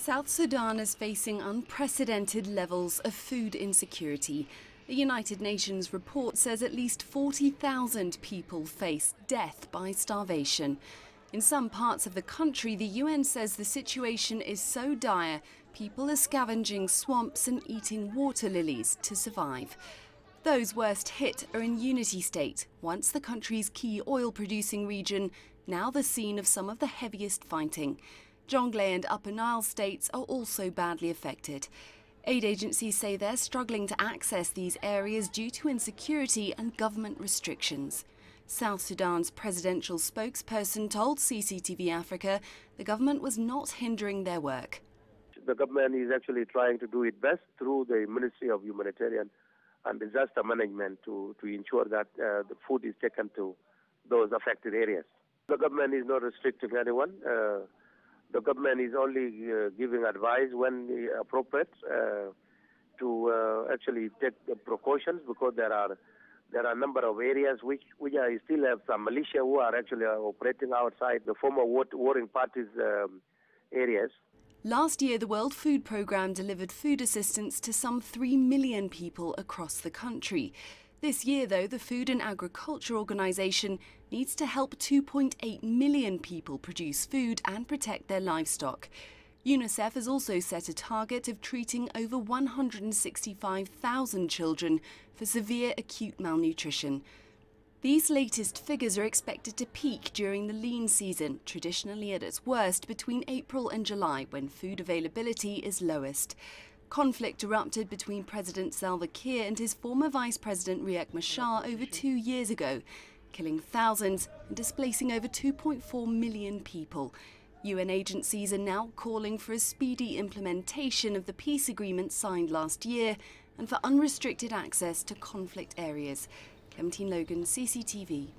South Sudan is facing unprecedented levels of food insecurity. The United Nations report says at least 40,000 people face death by starvation. In some parts of the country, the UN says the situation is so dire, people are scavenging swamps and eating water lilies to survive. Those worst hit are in Unity State, once the country's key oil-producing region, now the scene of some of the heaviest fighting. Jonglei and Upper Nile states are also badly affected. Aid agencies say they're struggling to access these areas due to insecurity and government restrictions. South Sudan's presidential spokesperson told CCTV Africa the government was not hindering their work. The government is actually trying to do its best through the Ministry of Humanitarian and Disaster Management to ensure that the food is taken to those affected areas. The government is not restricting anyone. The government is only giving advice when appropriate to actually take the precautions, because there are a number of areas which still have some militia who are actually operating outside the former warring parties' areas. Last year, the World Food Programme delivered food assistance to some 3 million people across the country. This year, though, the Food and Agriculture Organization needs to help 2.8 million people produce food and protect their livestock. UNICEF has also set a target of treating over 165,000 children for severe acute malnutrition. These latest figures are expected to peak during the lean season, traditionally at its worst between April and July, when food availability is lowest. Conflict erupted between President Salva Kiir and his former Vice President Riek Machar over 2 years ago, killing thousands and displacing over 2.4 million people. UN agencies are now calling for a speedy implementation of the peace agreement signed last year and for unrestricted access to conflict areas. Clementine Logan, CCTV.